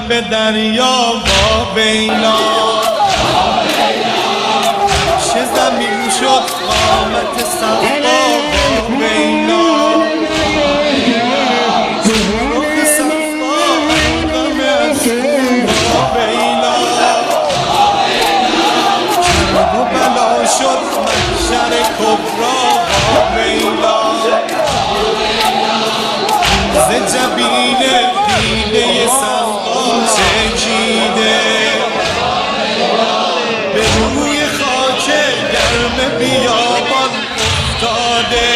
لب دریا با بیلا چه زمین شد قامت صفا با بیلا رخ صفا غم از با بیلا کرب و بلا شد محشر کبرا با بیلا ز جبین دیده صفا چکیده به روی خاک گرم بیابان افتاده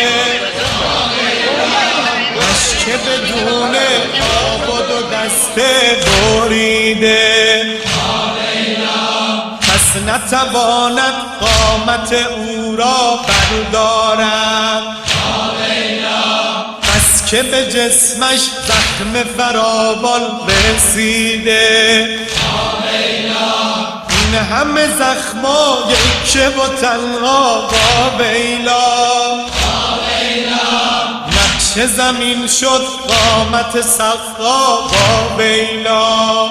اشک بدون آباد و دسته بریده پس نتواند قامت او را بردارد پس که به جسمش زخم فراوان رسیده این همه زخما یکه و تنها با بیلا نقش زمین شد قامت صفا با بیلا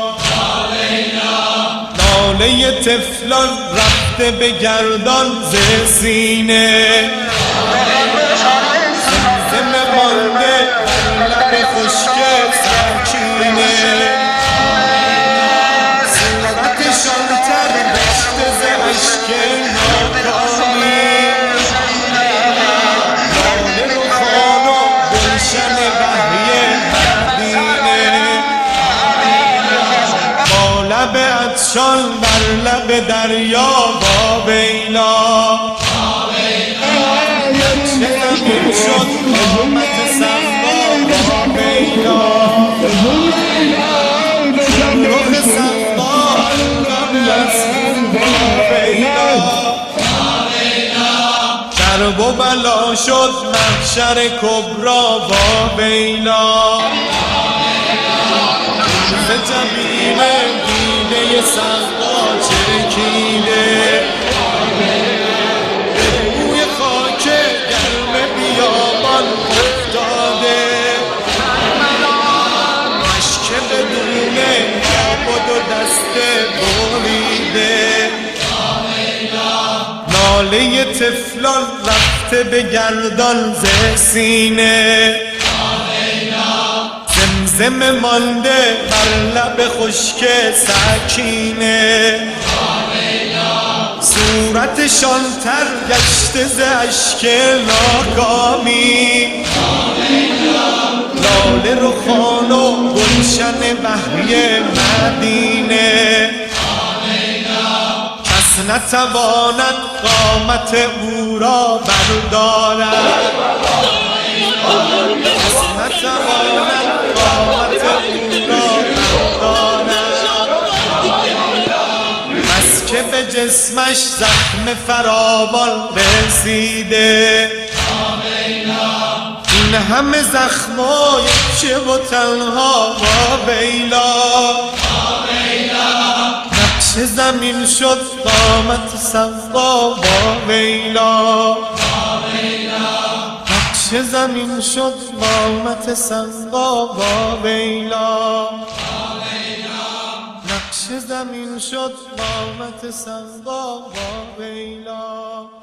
ناله طفلان رفته به گردان ز سینه زمزمه مانده بر لب خشک سرچینه صورتشان تر گشته ز اشک ناکامی لاله رخان و گلشن بهی مدینه با لب عطشان بر لب دریا با بیلا چه زمین شد قامت صفا با بیلا رخ صفا غم از با بیلا کرب و بلا شد محشر کبرا با بیلا ز جبین دیده صفا چکیده روی خاک گرم بیابان افتاده اشک بدون آباد و دسته بریده ناله طفلان رفته به گردان ز سینه زمزمه مانده بر لب خشک سکینه صورتشان تر گشته ز اشک ناکامی لاله رخان و گلشن بهی مدینه کس نتواند قامت او را بردارد کس نتواند قامت او را بردارد پس که به جسمش زخم فراوان رسیده این همه زخما یکه و تنها با بیلا نقش زمین شد قامت صفا با بیلا نقش زمین شد قامت صفا با بیلا نقش زمین شد قامت صفا با بیلا